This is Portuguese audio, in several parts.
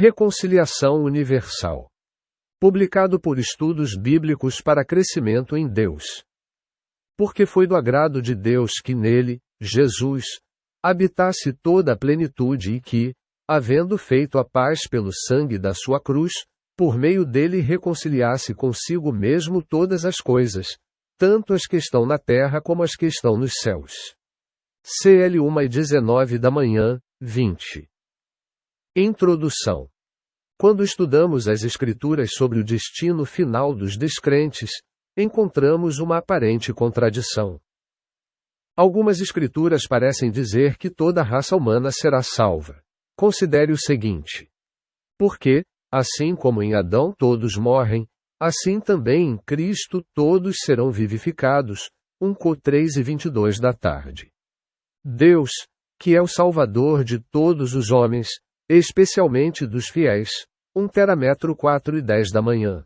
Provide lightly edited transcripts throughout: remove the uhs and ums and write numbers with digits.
Reconciliação Universal. Publicado por Estudos Bíblicos para Crescimento em Deus. Porque foi do agrado de Deus que nele, Jesus, habitasse toda a plenitude e que, havendo feito a paz pelo sangue da sua cruz, por meio dele reconciliasse consigo mesmo todas as coisas, tanto as que estão na terra como as que estão nos céus. CL 1:19 da manhã, 20. Introdução. Quando estudamos as Escrituras sobre o destino final dos descrentes, encontramos uma aparente contradição. Algumas Escrituras parecem dizer que toda a raça humana será salva. Considere o seguinte. Porque, assim como em Adão todos morrem, assim também em Cristo todos serão vivificados. 1 Cor 3:22 da tarde. Deus, que é o Salvador de todos os homens, especialmente dos fiéis, 1 Terametro 4:10 da manhã.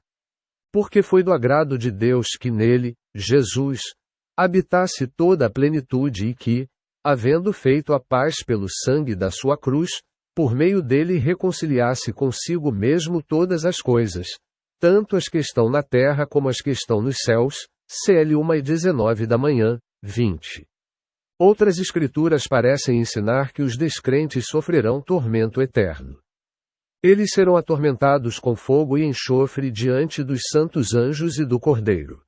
Porque foi do agrado de Deus que nele, Jesus, habitasse toda a plenitude e que, havendo feito a paz pelo sangue da sua cruz, por meio dele reconciliasse consigo mesmo todas as coisas, tanto as que estão na terra como as que estão nos céus. CL 1:19 da manhã, 20. Outras Escrituras parecem ensinar que os descrentes sofrerão tormento eterno. Eles serão atormentados com fogo e enxofre diante dos santos anjos e do Cordeiro.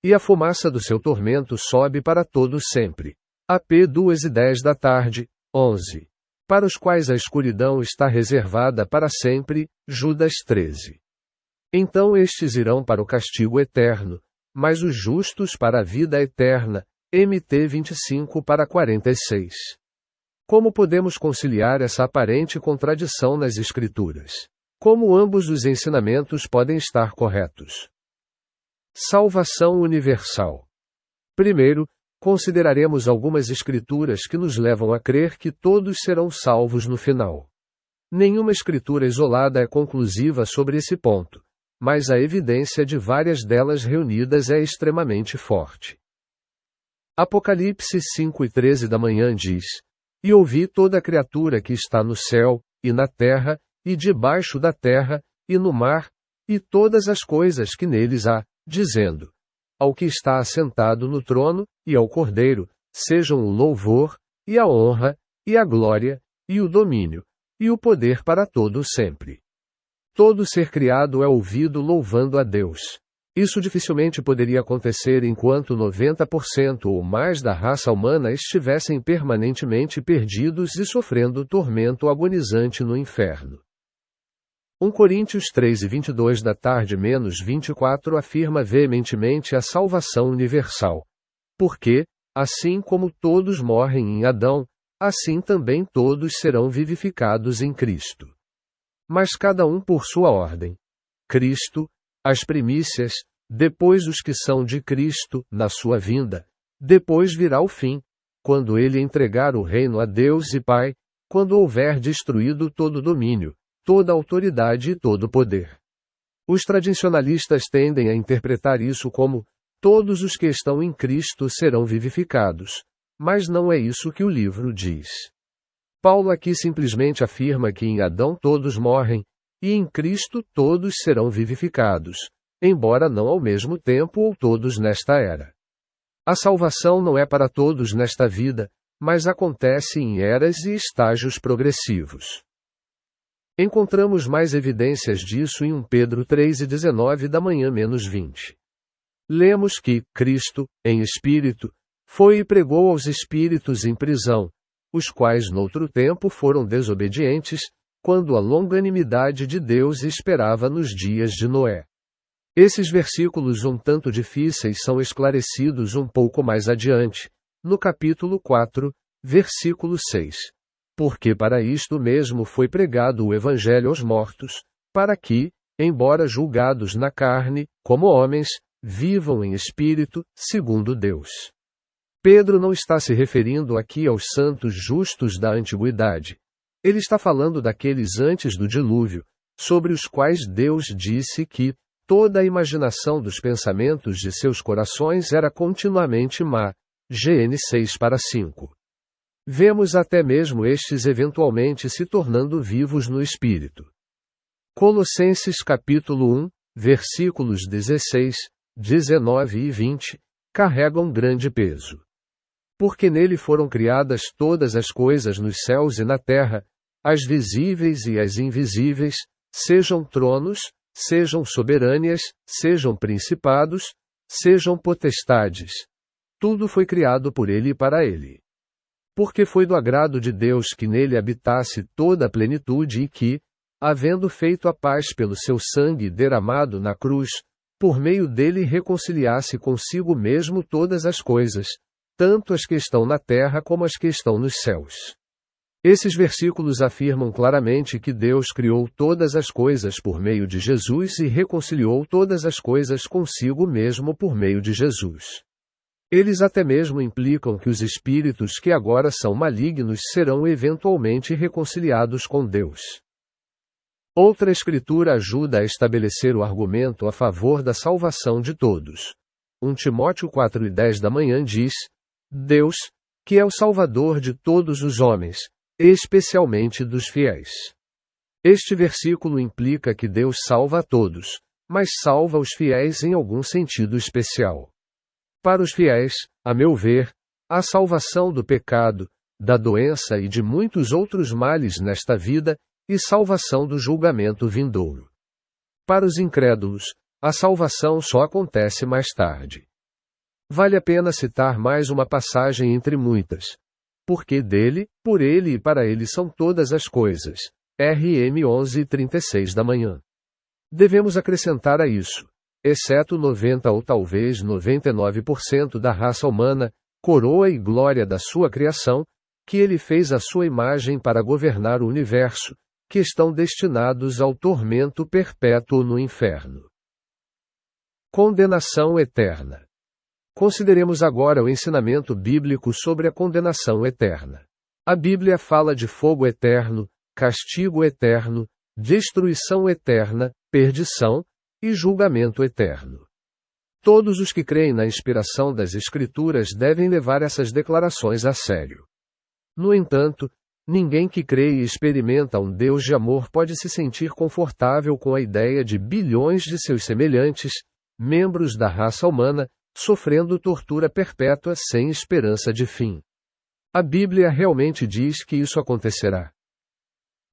E a fumaça do seu tormento sobe para todo sempre. AP 2:10 da tarde, 11. Para os quais a escuridão está reservada para sempre. Judas 13. Então estes irão para o castigo eterno, mas os justos para a vida eterna. MT 25:46. Como podemos conciliar essa aparente contradição nas Escrituras? Como ambos os ensinamentos podem estar corretos? Salvação universal. Primeiro, consideraremos algumas Escrituras que nos levam a crer que todos serão salvos no final. Nenhuma Escritura isolada é conclusiva sobre esse ponto, mas a evidência de várias delas reunidas é extremamente forte. Apocalipse 5:13 da manhã diz: E ouvi toda criatura que está no céu, e na terra, e debaixo da terra, e no mar, e todas as coisas que neles há, dizendo: Ao que está assentado no trono, e ao Cordeiro, sejam o louvor, e a honra, e a glória, e o domínio, e o poder para todo sempre. Todo ser criado é ouvido louvando a Deus. Isso dificilmente poderia acontecer enquanto 90% ou mais da raça humana estivessem permanentemente perdidos e sofrendo tormento agonizante no inferno. 1 Coríntios 3:22 da tarde menos 24 afirma veementemente a salvação universal. Porque, assim como todos morrem em Adão, assim também todos serão vivificados em Cristo. Mas cada um por sua ordem. Cristo, as primícias, depois os que são de Cristo, na sua vinda. Depois virá o fim, quando ele entregar o reino a Deus e Pai, quando houver destruído todo domínio, toda autoridade e todo poder. Os tradicionalistas tendem a interpretar isso como: todos os que estão em Cristo serão vivificados. Mas não é isso que o livro diz. Paulo aqui simplesmente afirma que em Adão todos morrem, e em Cristo todos serão vivificados, embora não ao mesmo tempo ou todos nesta era. A salvação não é para todos nesta vida, mas acontece em eras e estágios progressivos. Encontramos mais evidências disso em 1 Pedro 3:19 da manhã menos 20. Lemos que Cristo, em espírito, foi e pregou aos espíritos em prisão, os quais noutro tempo foram desobedientes, quando a longanimidade de Deus esperava nos dias de Noé. Esses versículos um tanto difíceis são esclarecidos um pouco mais adiante, no capítulo 4, versículo 6. Porque para isto mesmo foi pregado o Evangelho aos mortos, para que, embora julgados na carne, como homens, vivam em espírito, segundo Deus. Pedro não está se referindo aqui aos santos justos da antiguidade. Ele está falando daqueles antes do dilúvio, sobre os quais Deus disse que toda a imaginação dos pensamentos de seus corações era continuamente má. GN 6:5. Vemos até mesmo estes eventualmente se tornando vivos no espírito. Colossenses capítulo 1, versículos 16, 19 e 20, carregam grande peso. Porque nele foram criadas todas as coisas nos céus e na terra, as visíveis e as invisíveis, sejam tronos, sejam soberanias, sejam principados, sejam potestades. Tudo foi criado por ele e para ele. Porque foi do agrado de Deus que nele habitasse toda a plenitude e que, havendo feito a paz pelo seu sangue derramado na cruz, por meio dele reconciliasse consigo mesmo todas as coisas, tanto as que estão na terra como as que estão nos céus. Esses versículos afirmam claramente que Deus criou todas as coisas por meio de Jesus e reconciliou todas as coisas consigo mesmo por meio de Jesus. Eles até mesmo implicam que os espíritos que agora são malignos serão eventualmente reconciliados com Deus. Outra escritura ajuda a estabelecer o argumento a favor da salvação de todos. 1 Timóteo 4:10 da manhã diz: Deus, que é o Salvador de todos os homens, especialmente dos fiéis. Este versículo implica que Deus salva a todos, mas salva os fiéis em algum sentido especial. Para os fiéis, a meu ver, a salvação do pecado, da doença e de muitos outros males nesta vida, e salvação do julgamento vindouro. Para os incrédulos, a salvação só acontece mais tarde. Vale a pena citar mais uma passagem entre muitas. Porque dele, por ele e para ele são todas as coisas. RM 11:36 da manhã. Devemos acrescentar a isso, exceto 90 ou talvez 99% da raça humana, coroa e glória da sua criação, que ele fez à sua imagem para governar o universo, que estão destinados ao tormento perpétuo no inferno. Condenação eterna. Consideremos agora o ensinamento bíblico sobre a condenação eterna. A Bíblia fala de fogo eterno, castigo eterno, destruição eterna, perdição e julgamento eterno. Todos os que creem na inspiração das Escrituras devem levar essas declarações a sério. No entanto, ninguém que crê e experimenta um Deus de amor pode se sentir confortável com a ideia de bilhões de seus semelhantes, membros da raça humana, sofrendo tortura perpétua sem esperança de fim. A Bíblia realmente diz que isso acontecerá.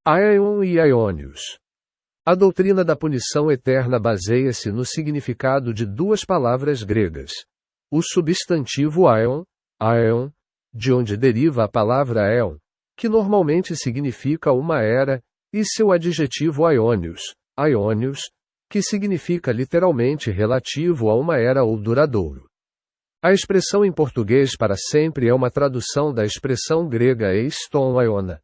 Aion e Aiônios. A doutrina da punição eterna baseia-se no significado de duas palavras gregas. O substantivo aion, de onde deriva a palavra éon, que normalmente significa uma era, e seu adjetivo aiônios, que significa literalmente relativo a uma era ou duradouro. A expressão em português para sempre é uma tradução da expressão grega eiston aiona,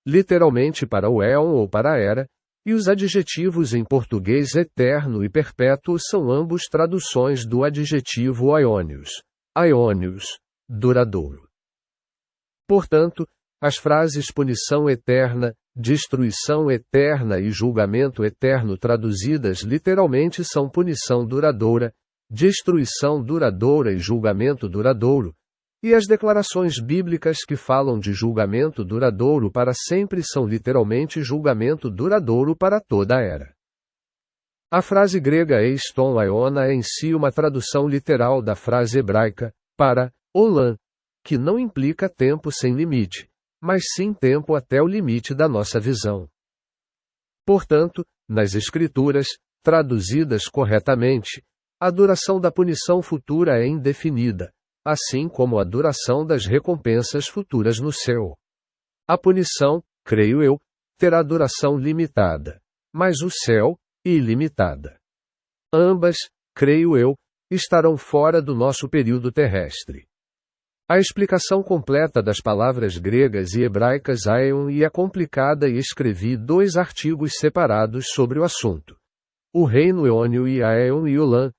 literalmente para o éon ou para a era, e os adjetivos em português eterno e perpétuo são ambos traduções do adjetivo aiônios, duradouro. Portanto, as frases punição eterna, destruição eterna e julgamento eterno traduzidas literalmente são punição duradoura, destruição duradoura e julgamento duradouro, e as declarações bíblicas que falam de julgamento duradouro para sempre são literalmente julgamento duradouro para toda a era. A frase grega eiston aiona é em si uma tradução literal da frase hebraica, para, olam, que não implica tempo sem limite, mas sim tempo até o limite da nossa visão. Portanto, nas Escrituras, traduzidas corretamente, a duração da punição futura é indefinida, assim como a duração das recompensas futuras no céu. A punição, creio eu, terá duração limitada, mas o céu, ilimitada. Ambas, creio eu, estarão fora do nosso período terrestre. A explicação completa das palavras gregas e hebraicas aion é complicada e escrevi 2 artigos separados sobre o assunto. O reino eônio e aion e olam,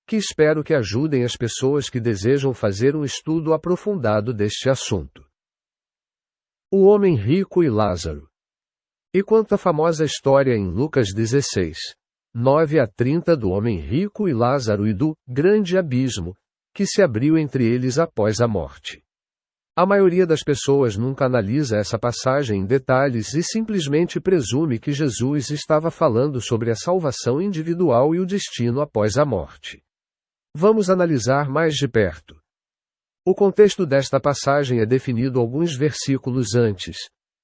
que espero que ajudem as pessoas que desejam fazer um estudo aprofundado deste assunto. O homem rico e Lázaro. E quanto à famosa história em Lucas 16, 9 a 30 do homem rico e Lázaro e do grande abismo, que se abriu entre eles após a morte. A maioria das pessoas nunca analisa essa passagem em detalhes e simplesmente presume que Jesus estava falando sobre a salvação individual e o destino após a morte. Vamos analisar mais de perto. O contexto desta passagem é definido alguns versículos antes.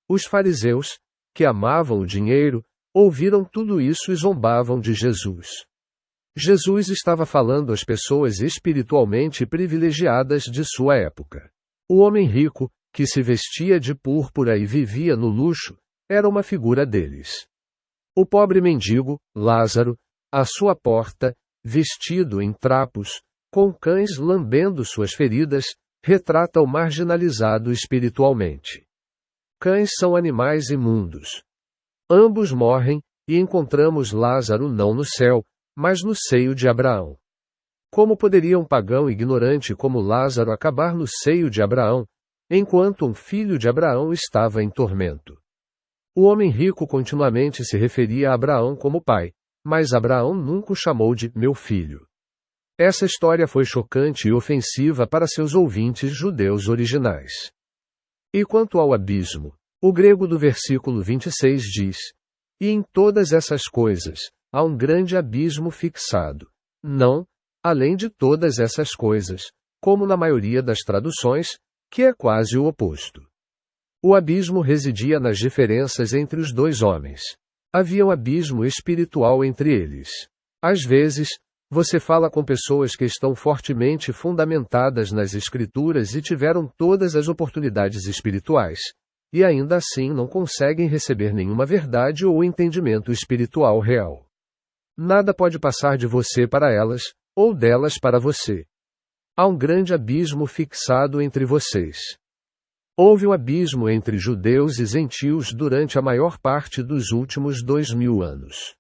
Os fariseus, que amavam o dinheiro, ouviram tudo isso e zombavam de Jesus. Jesus estava falando às pessoas espiritualmente privilegiadas de sua época. O homem rico, que se vestia de púrpura e vivia no luxo, era uma figura deles. O pobre mendigo, Lázaro, à sua porta, vestido em trapos, com cães lambendo suas feridas, retrata o marginalizado espiritualmente. Cães são animais imundos. Ambos morrem, e encontramos Lázaro não no céu, mas no seio de Abraão. Como poderia um pagão ignorante como Lázaro acabar no seio de Abraão, enquanto um filho de Abraão estava em tormento? O homem rico continuamente se referia a Abraão como pai, mas Abraão nunca o chamou de meu filho. Essa história foi chocante e ofensiva para seus ouvintes judeus originais. E quanto ao abismo, o grego do versículo 26 diz: e em todas essas coisas, há um grande abismo fixado. Não, além de todas essas coisas, como na maioria das traduções, que é quase o oposto. O abismo residia nas diferenças entre os dois homens. Havia um abismo espiritual entre eles. Às vezes, você fala com pessoas que estão fortemente fundamentadas nas Escrituras e tiveram todas as oportunidades espirituais, e ainda assim não conseguem receber nenhuma verdade ou entendimento espiritual real. Nada pode passar de você para elas, ou delas para você. Há um grande abismo fixado entre vocês. Houve um abismo entre judeus e gentios durante a maior parte dos últimos 2000 anos.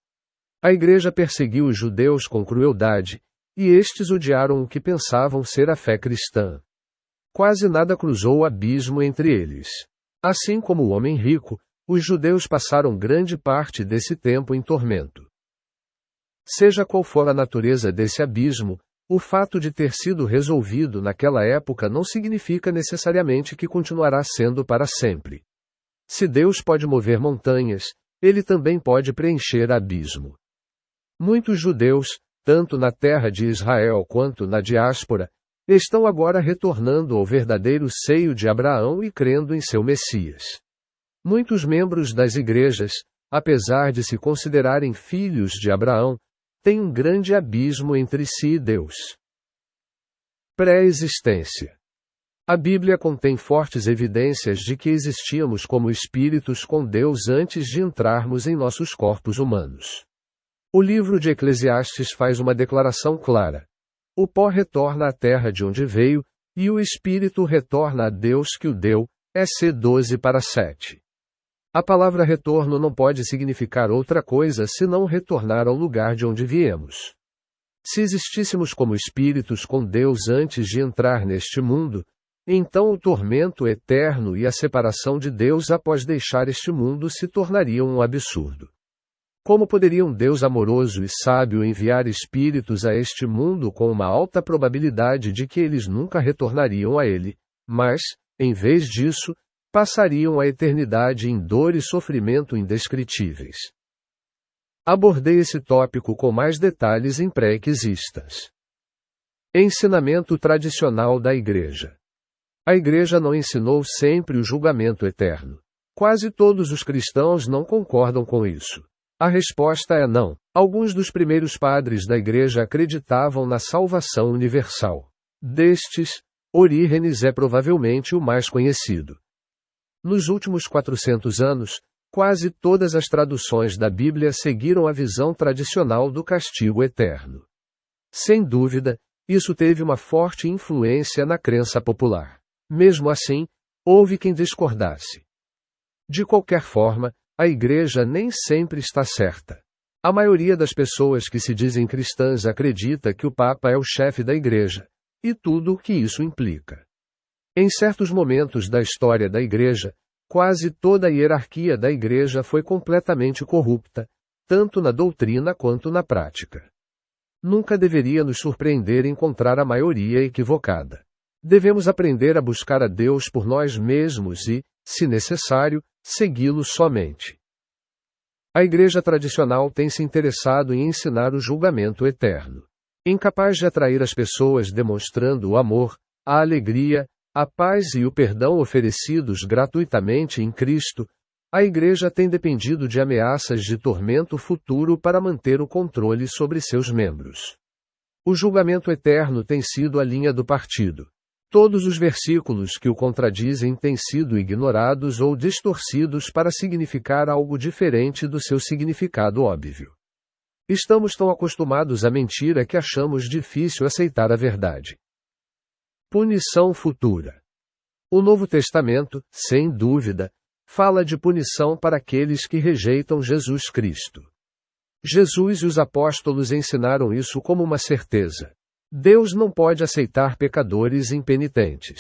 A igreja perseguiu os judeus com crueldade, e estes odiaram o que pensavam ser a fé cristã. Quase nada cruzou o abismo entre eles. Assim como o homem rico, os judeus passaram grande parte desse tempo em tormento. Seja qual for a natureza desse abismo, o fato de ter sido resolvido naquela época não significa necessariamente que continuará sendo para sempre. Se Deus pode mover montanhas, Ele também pode preencher abismo. Muitos judeus, tanto na terra de Israel quanto na diáspora, estão agora retornando ao verdadeiro seio de Abraão e crendo em seu Messias. Muitos membros das igrejas, apesar de se considerarem filhos de Abraão, têm um grande abismo entre si e Deus. Pré-existência. A Bíblia contém fortes evidências de que existíamos como espíritos com Deus antes de entrarmos em nossos corpos humanos. O livro de Eclesiastes faz uma declaração clara. O pó retorna à terra de onde veio, e o espírito retorna a Deus que o deu, EC 12:7. A palavra retorno não pode significar outra coisa senão retornar ao lugar de onde viemos. Se existíssemos como espíritos com Deus antes de entrar neste mundo, então o tormento eterno e a separação de Deus após deixar este mundo se tornariam um absurdo. Como poderia um Deus amoroso e sábio enviar espíritos a este mundo com uma alta probabilidade de que eles nunca retornariam a ele, mas, em vez disso, passariam a eternidade em dor e sofrimento indescritíveis? Abordei esse tópico com mais detalhes em pré-existas. Ensinamento tradicional da Igreja. A Igreja não ensinou sempre o julgamento eterno. Quase todos os cristãos não concordam com isso. A resposta é não. Alguns dos primeiros padres da Igreja acreditavam na salvação universal. Destes, Orígenes é provavelmente o mais conhecido. Nos últimos 400 anos, quase todas as traduções da Bíblia seguiram a visão tradicional do castigo eterno. Sem dúvida, isso teve uma forte influência na crença popular. Mesmo assim, houve quem discordasse. De qualquer forma, a Igreja nem sempre está certa. A maioria das pessoas que se dizem cristãs acredita que o Papa é o chefe da Igreja, e tudo o que isso implica. Em certos momentos da história da Igreja, quase toda a hierarquia da Igreja foi completamente corrupta, tanto na doutrina quanto na prática. Nunca deveria nos surpreender encontrar a maioria equivocada. Devemos aprender a buscar a Deus por nós mesmos e, se necessário, segui-lo somente. A Igreja tradicional tem se interessado em ensinar o julgamento eterno. Incapaz de atrair as pessoas demonstrando o amor, a alegria, a paz e o perdão oferecidos gratuitamente em Cristo, a Igreja tem dependido de ameaças de tormento futuro para manter o controle sobre seus membros. O julgamento eterno tem sido a linha do partido. Todos os versículos que o contradizem têm sido ignorados ou distorcidos para significar algo diferente do seu significado óbvio. Estamos tão acostumados à mentira que achamos difícil aceitar a verdade. Punição futura. O Novo Testamento, sem dúvida, fala de punição para aqueles que rejeitam Jesus Cristo. Jesus e os apóstolos ensinaram isso como uma certeza. Deus não pode aceitar pecadores impenitentes.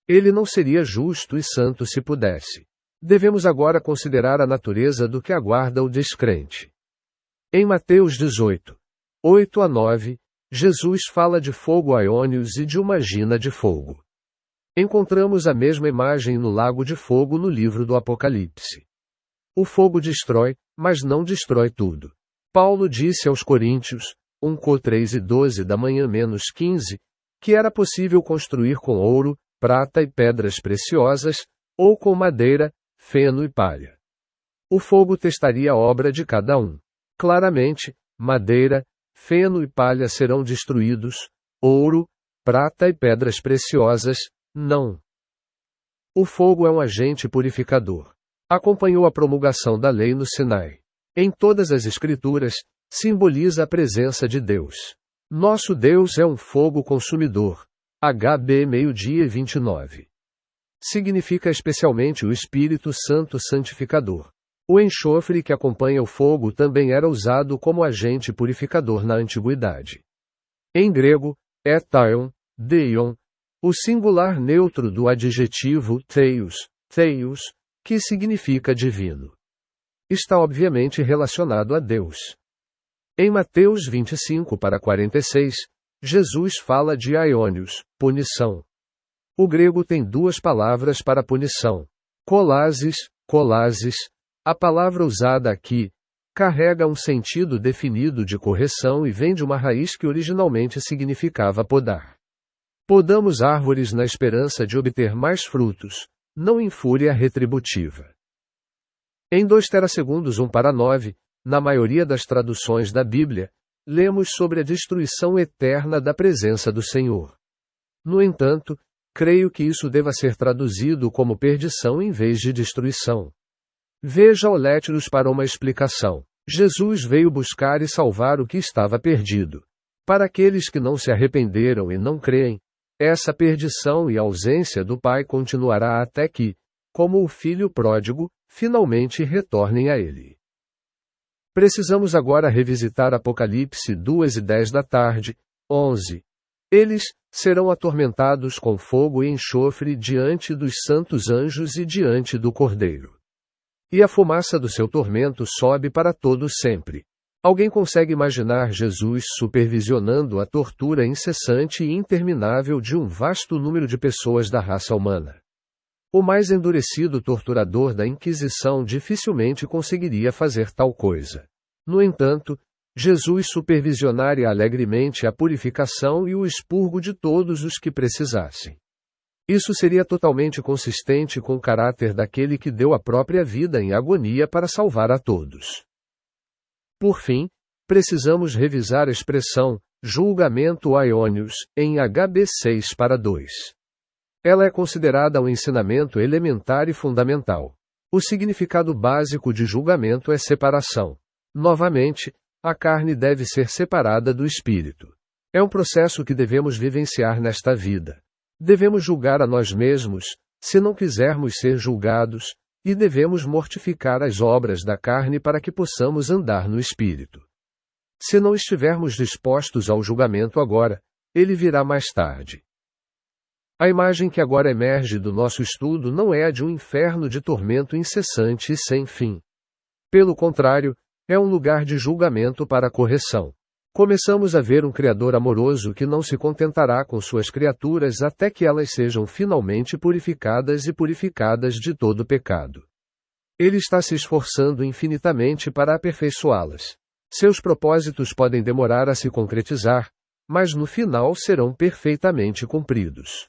Ele não seria justo e santo se pudesse. Devemos agora considerar a natureza do que aguarda o descrente. Em Mateus 18, 8-9, Jesus fala de fogo aiônios e de uma gina de fogo. Encontramos a mesma imagem no lago de fogo no livro do Apocalipse. O fogo destrói, mas não destrói tudo. Paulo disse aos Coríntios, 1:3-12 da manhã -15, que era possível construir com ouro, prata e pedras preciosas, ou com madeira, feno e palha. O fogo testaria a obra de cada um. Claramente, madeira, feno e palha serão destruídos, ouro, prata e pedras preciosas, não. O fogo é um agente purificador. Acompanhou a promulgação da lei no Sinai. Em todas as Escrituras, simboliza a presença de Deus. Nosso Deus é um fogo consumidor. HB 12:29. Significa especialmente o Espírito Santo santificador. O enxofre que acompanha o fogo também era usado como agente purificador na antiguidade. Em grego, é theion, deion, o singular neutro do adjetivo theios, que significa divino. Está obviamente relacionado a Deus. Em Mateus 25:46, Jesus fala de aiônios, punição. O grego tem duas palavras para punição. Kolasis. A palavra usada aqui carrega um sentido definido de correção e vem de uma raiz que originalmente significava podar. Podamos árvores na esperança de obter mais frutos, não em fúria retributiva. Em 2 Terasegundos 1:9, na maioria das traduções da Bíblia, lemos sobre a destruição eterna da presença do Senhor. No entanto, creio que isso deva ser traduzido como perdição em vez de destruição. Veja Olétiros para uma explicação. Jesus veio buscar e salvar o que estava perdido. Para aqueles que não se arrependeram e não creem, essa perdição e ausência do Pai continuará até que, como o filho pródigo, finalmente retornem a Ele. Precisamos agora revisitar Apocalipse 2:10 da tarde, 11. Eles serão atormentados com fogo e enxofre diante dos santos anjos e diante do Cordeiro. E a fumaça do seu tormento sobe para todo sempre. Alguém consegue imaginar Jesus supervisionando a tortura incessante e interminável de um vasto número de pessoas da raça humana? O mais endurecido torturador da Inquisição dificilmente conseguiria fazer tal coisa. No entanto, Jesus supervisionaria alegremente a purificação e o expurgo de todos os que precisassem. Isso seria totalmente consistente com o caráter daquele que deu a própria vida em agonia para salvar a todos. Por fim, precisamos revisar a expressão julgamento aiônios em HB 6:2. Ela é considerada um ensinamento elementar e fundamental. O significado básico de julgamento é separação. Novamente, a carne deve ser separada do espírito. É um processo que devemos vivenciar nesta vida. Devemos julgar a nós mesmos, se não quisermos ser julgados, e devemos mortificar as obras da carne para que possamos andar no espírito. Se não estivermos dispostos ao julgamento agora, ele virá mais tarde. A imagem que agora emerge do nosso estudo não é a de um inferno de tormento incessante e sem fim. Pelo contrário, é um lugar de julgamento para correção. Começamos a ver um Criador amoroso que não se contentará com suas criaturas até que elas sejam finalmente purificadas e purificadas de todo pecado. Ele está se esforçando infinitamente para aperfeiçoá-las. Seus propósitos podem demorar a se concretizar, mas no final serão perfeitamente cumpridos.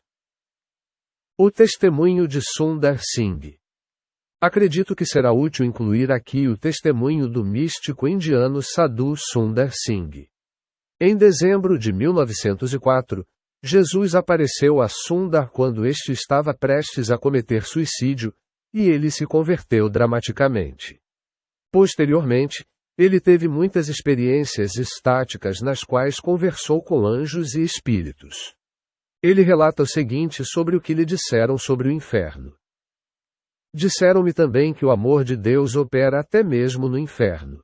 O testemunho de Sundar Singh. Acredito que será útil incluir aqui o testemunho do místico indiano Sadhu Sundar Singh. Em dezembro de 1904, Jesus apareceu a Sundar quando este estava prestes a cometer suicídio, e ele se converteu dramaticamente. Posteriormente, ele teve muitas experiências estáticas nas quais conversou com anjos e espíritos. Ele relata o seguinte sobre o que lhe disseram sobre o inferno. Disseram-me também que o amor de Deus opera até mesmo no inferno.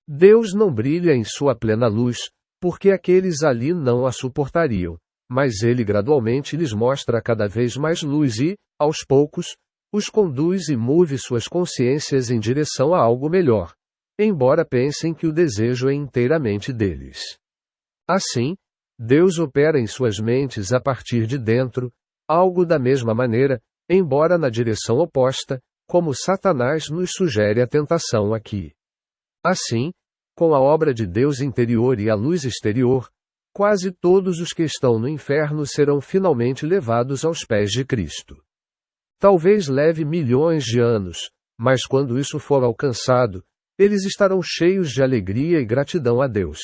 Deus não brilha em sua plena luz, porque aqueles ali não a suportariam, mas ele gradualmente lhes mostra cada vez mais luz e, aos poucos, os conduz e move suas consciências em direção a algo melhor, embora pensem que o desejo é inteiramente deles. Assim, Deus opera em suas mentes a partir de dentro, algo da mesma maneira, embora na direção oposta, como Satanás nos sugere a tentação aqui. Assim, com a obra de Deus interior e a luz exterior, quase todos os que estão no inferno serão finalmente levados aos pés de Cristo. Talvez leve milhões de anos, mas quando isso for alcançado, eles estarão cheios de alegria e gratidão a Deus,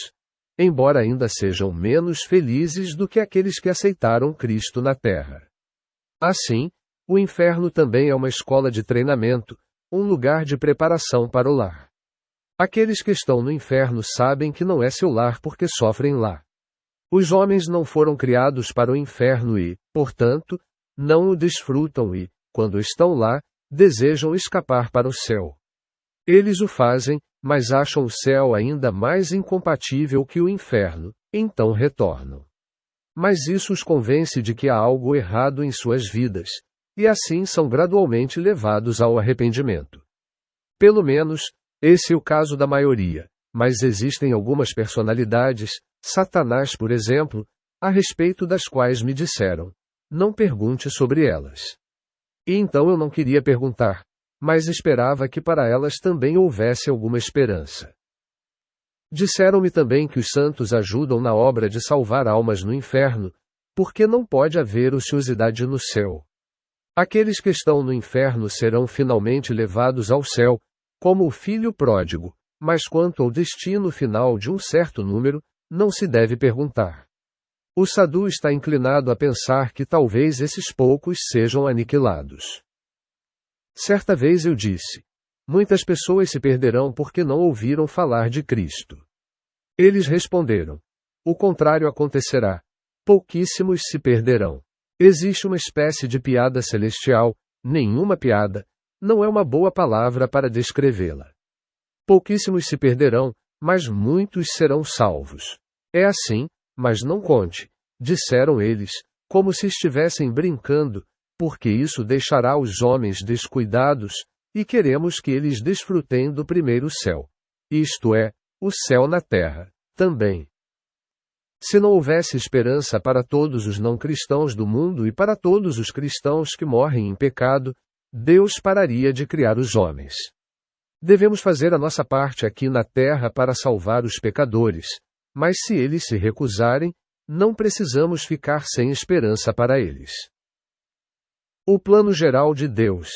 embora ainda sejam menos felizes do que aqueles que aceitaram Cristo na terra. Assim, o inferno também é uma escola de treinamento, um lugar de preparação para o lar. Aqueles que estão no inferno sabem que não é seu lar porque sofrem lá. Os homens não foram criados para o inferno e, portanto, não o desfrutam e, quando estão lá, desejam escapar para o céu. Eles o fazem, mas acham o céu ainda mais incompatível que o inferno, então retornam. Mas isso os convence de que há algo errado em suas vidas, e assim são gradualmente levados ao arrependimento. Pelo menos, esse é o caso da maioria, mas existem algumas personalidades, Satanás por exemplo, a respeito das quais me disseram: não pergunte sobre elas. E então eu não queria perguntar, mas esperava que para elas também houvesse alguma esperança. Disseram-me também que os santos ajudam na obra de salvar almas no inferno, porque não pode haver ociosidade no céu. Aqueles que estão no inferno serão finalmente levados ao céu, como o filho pródigo, mas quanto ao destino final de um certo número, não se deve perguntar. O Sadhu está inclinado a pensar que talvez esses poucos sejam aniquilados. Certa vez eu disse: muitas pessoas se perderão porque não ouviram falar de Cristo. Eles responderam: o contrário acontecerá. Pouquíssimos se perderão. Existe uma espécie de piada celestial, nenhuma piada, não é uma boa palavra para descrevê-la. Pouquíssimos se perderão, mas muitos serão salvos. É assim, mas não conte, disseram eles, como se estivessem brincando, porque isso deixará os homens descuidados, e queremos que eles desfrutem do primeiro céu. Isto é, o céu na terra, também. Se não houvesse esperança para todos os não cristãos do mundo e para todos os cristãos que morrem em pecado, Deus pararia de criar os homens. Devemos fazer a nossa parte aqui na terra para salvar os pecadores, mas se eles se recusarem, não precisamos ficar sem esperança para eles. O plano geral de Deus.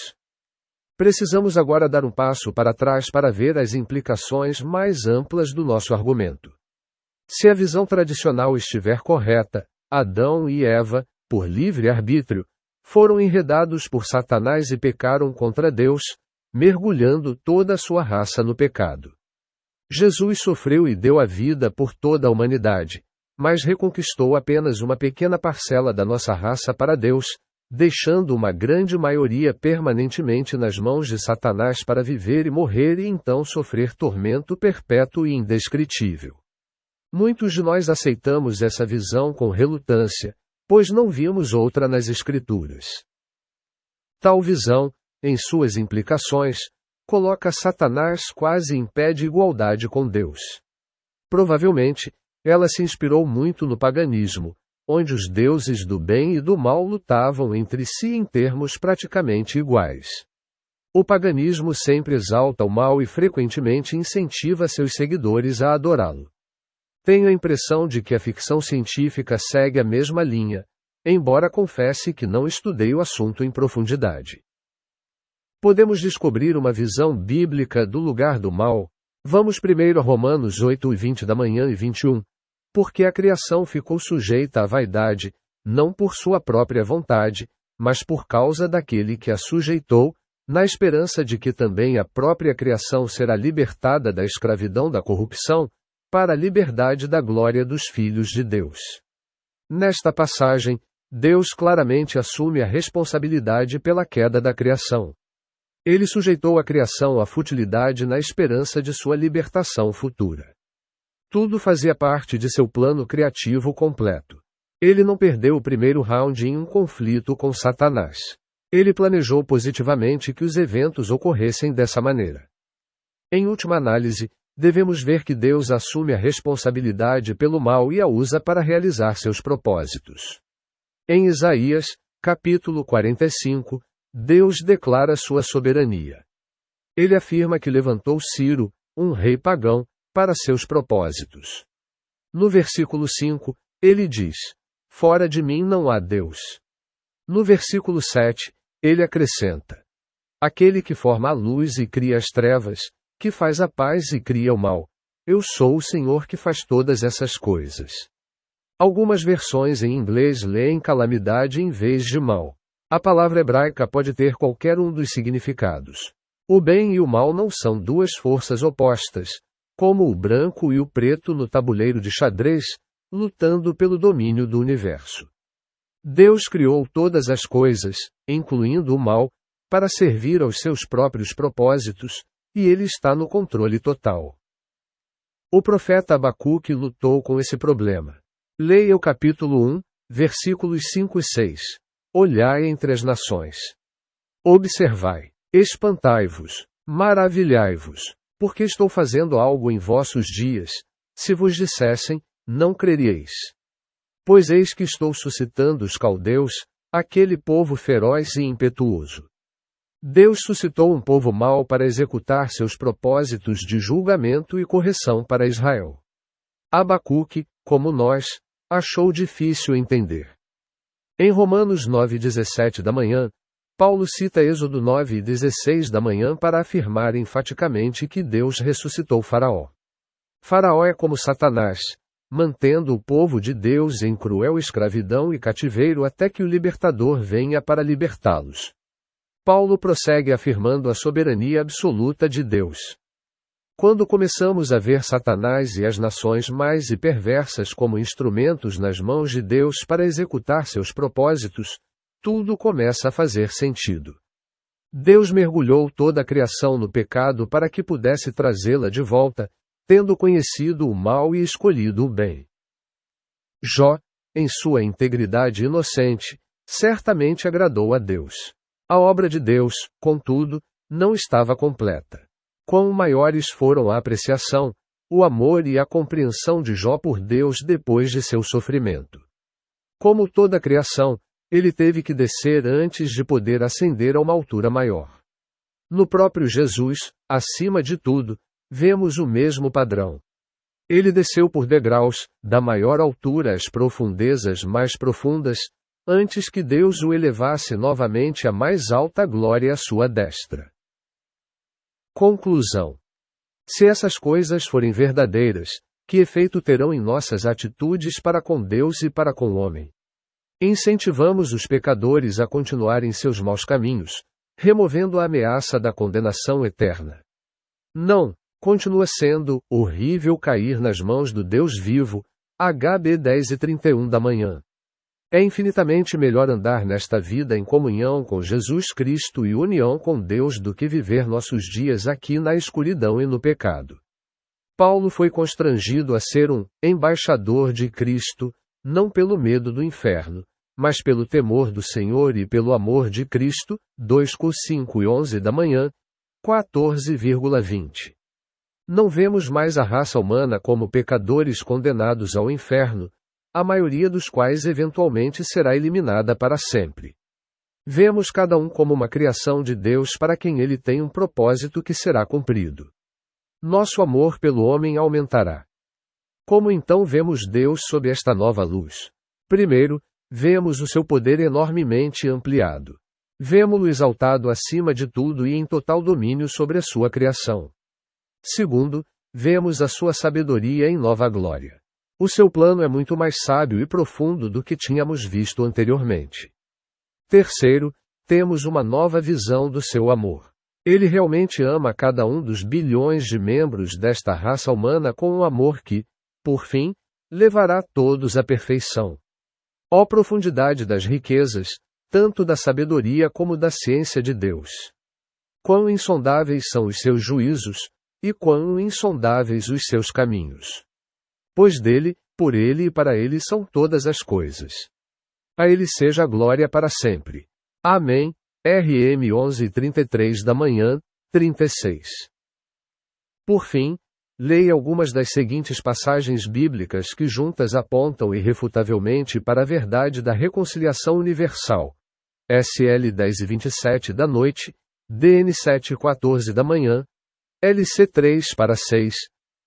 Precisamos agora dar um passo para trás para ver as implicações mais amplas do nosso argumento. Se a visão tradicional estiver correta, Adão e Eva, por livre arbítrio, foram enredados por Satanás e pecaram contra Deus, mergulhando toda a sua raça no pecado. Jesus sofreu e deu a vida por toda a humanidade, mas reconquistou apenas uma pequena parcela da nossa raça para Deus, deixando uma grande maioria permanentemente nas mãos de Satanás para viver e morrer e então sofrer tormento perpétuo e indescritível. Muitos de nós aceitamos essa visão com relutância, pois não vimos outra nas Escrituras. Tal visão, em suas implicações, coloca Satanás quase em pé de igualdade com Deus. Provavelmente, Ela se inspirou muito no paganismo, onde os deuses do bem e do mal lutavam entre si em termos praticamente iguais. O paganismo sempre exalta o mal e frequentemente incentiva seus seguidores a adorá-lo. Tenho a impressão de que a ficção científica segue a mesma linha, embora confesse que não estudei o assunto em profundidade. Podemos descobrir uma visão bíblica do lugar do mal. Vamos primeiro a Romanos 8:20 da manhã e 21. Porque a criação ficou sujeita à vaidade, não por sua própria vontade, mas por causa daquele que a sujeitou, na esperança de que também a própria criação será libertada da escravidão da corrupção, para a liberdade da glória dos filhos de Deus. Nesta passagem, Deus claramente assume a responsabilidade pela queda da criação. Ele sujeitou a criação à futilidade na esperança de sua libertação futura. Tudo fazia parte de seu plano criativo completo. Ele não perdeu o primeiro round em um conflito com Satanás. Ele planejou positivamente que os eventos ocorressem dessa maneira. Em última análise, devemos ver que Deus assume a responsabilidade pelo mal e a usa para realizar seus propósitos. Em Isaías, capítulo 45, Deus declara sua soberania. Ele afirma que levantou Ciro, um rei pagão, para seus propósitos. No versículo 5, ele diz: fora de mim não há Deus. No versículo 7, ele acrescenta: aquele que forma a luz e cria as trevas, que faz a paz e cria o mal. Eu sou o Senhor que faz todas essas coisas. Algumas versões em inglês leem calamidade em vez de mal. A palavra hebraica pode ter qualquer um dos significados. O bem e o mal não são duas forças opostas, como o branco e o preto no tabuleiro de xadrez, lutando pelo domínio do universo. Deus criou todas as coisas, incluindo o mal, para servir aos seus próprios propósitos, e ele está no controle total. O profeta Abacuque lutou com esse problema. Leia o capítulo 1, versículos 5 e 6. Olhai entre as nações. Observai, espantai-vos, maravilhai-vos, porque estou fazendo algo em vossos dias. Se vos dissessem, não creríeis. Pois eis que estou suscitando os caldeus, aquele povo feroz e impetuoso. Deus suscitou um povo mau para executar seus propósitos de julgamento e correção para Israel. Abacuque, como nós, achou difícil entender. Em Romanos 9:17 da manhã, Paulo cita Êxodo 9:16 da manhã para afirmar enfaticamente que Deus ressuscitou Faraó. Faraó é como Satanás, mantendo o povo de Deus em cruel escravidão e cativeiro até que o libertador venha para libertá-los. Paulo prossegue afirmando a soberania absoluta de Deus. Quando começamos a ver Satanás e as nações mais e perversas como instrumentos nas mãos de Deus para executar seus propósitos, tudo começa a fazer sentido. Deus mergulhou toda a criação no pecado para que pudesse trazê-la de volta, tendo conhecido o mal e escolhido o bem. Jó, em sua integridade inocente, certamente agradou a Deus. A obra de Deus, contudo, não estava completa. Quão maiores foram a apreciação, o amor e a compreensão de Jó por Deus depois de seu sofrimento. Como toda a criação, ele teve que descer antes de poder ascender a uma altura maior. No próprio Jesus, acima de tudo, vemos o mesmo padrão. Ele desceu por degraus, da maior altura às profundezas mais profundas, antes que Deus o elevasse novamente à mais alta glória à sua destra. Conclusão. Se essas coisas forem verdadeiras, que efeito terão em nossas atitudes para com Deus e para com o homem? Incentivamos os pecadores a continuarem seus maus caminhos, removendo a ameaça da condenação eterna. Não, continua sendo horrível cair nas mãos do Deus vivo, HB 10:31 da manhã. É infinitamente melhor andar nesta vida em comunhão com Jesus Cristo e união com Deus do que viver nossos dias aqui na escuridão e no pecado. Paulo foi constrangido a ser um embaixador de Cristo, não pelo medo do inferno, mas pelo temor do Senhor e pelo amor de Cristo, 2 Cor 5:11 da manhã, 14,20. Não vemos mais a raça humana como pecadores condenados ao inferno, a maioria dos quais eventualmente será eliminada para sempre. Vemos cada um como uma criação de Deus para quem ele tem um propósito que será cumprido. Nosso amor pelo homem aumentará. Como então vemos Deus sob esta nova luz? Primeiro, vemos o seu poder enormemente ampliado. Vemo-lo exaltado acima de tudo e em total domínio sobre a sua criação. Segundo, vemos a sua sabedoria em nova glória. O seu plano é muito mais sábio e profundo do que tínhamos visto anteriormente. Terceiro, temos uma nova visão do seu amor. Ele realmente ama cada um dos bilhões de membros desta raça humana com um amor que, por fim, levará todos à perfeição. Ó profundidade das riquezas, tanto da sabedoria como da ciência de Deus! Quão insondáveis são os seus juízos, e quão insondáveis os seus caminhos! Pois dele, por ele e para ele são todas as coisas. A ele seja a glória para sempre. Amém. RM 11:33 da manhã, 36. Por fim, leia algumas das seguintes passagens bíblicas que juntas apontam irrefutavelmente para a verdade da reconciliação universal. SL 10:27 da noite, DN 7:14 da manhã, LC 3:6,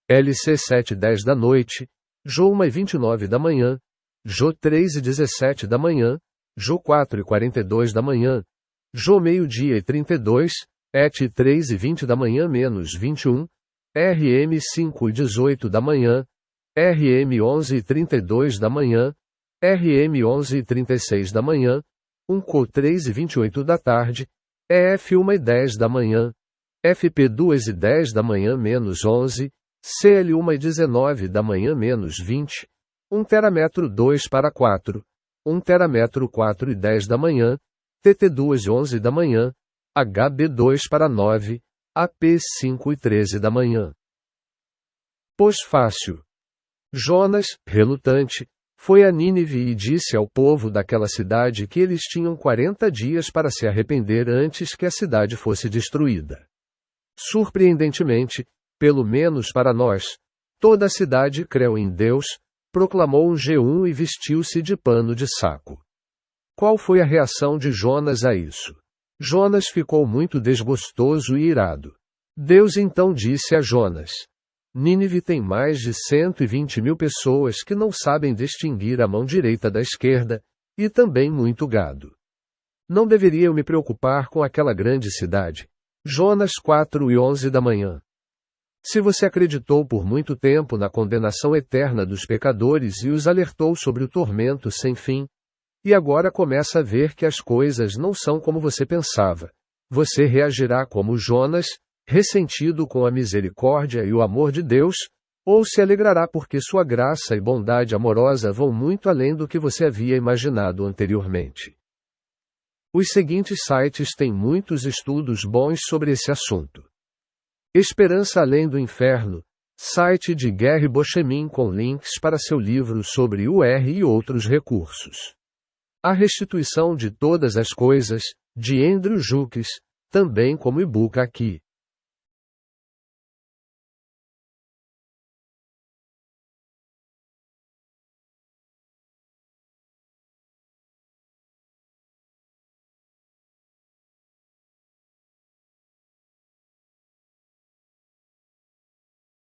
LC 7:10 da noite, JO 1:29 da manhã, JO 3:17 da manhã, JO 4:42 da manhã, JO 12:32, ET 3:20 da manhã menos 21, RM 5:18 da manhã, RM 11:32 da manhã, RM 11:36 da manhã, UNCO 3:28 da tarde, EF 1:10 da manhã, FP 2:10 da manhã menos 11, CL 1:19 da manhã menos 20, 1 terámetro 2/4, 1 terámetro 4:10 da manhã, TT 2:11 da manhã, HB 2/9, AP 5:13 da manhã. Pós-fácil. Jonas, relutante, foi a Nínive e disse ao povo daquela cidade que eles tinham 40 dias para se arrepender antes que a cidade fosse destruída. Surpreendentemente, pelo menos para nós, toda a cidade creu em Deus, proclamou um jejum e vestiu-se de pano de saco. Qual foi a reação de Jonas a isso? Jonas ficou muito desgostoso e irado. Deus então disse a Jonas: Nínive tem mais de 120.000 pessoas que não sabem distinguir a mão direita da esquerda, e também muito gado. Não deveria eu me preocupar com aquela grande cidade? Jonas 4:11 da manhã. Se você acreditou por muito tempo na condenação eterna dos pecadores e os alertou sobre o tormento sem fim, e agora começa a ver que as coisas não são como você pensava, você reagirá como Jonas, ressentido com a misericórdia e o amor de Deus, ou se alegrará porque sua graça e bondade amorosa vão muito além do que você havia imaginado anteriormente. Os seguintes sites têm muitos estudos bons sobre esse assunto. Esperança Além do Inferno, site de Gary Bochemin com links para seu livro sobre UR e outros recursos. A Restituição de Todas as Coisas, de Andrew Jukes, também como e-book aqui.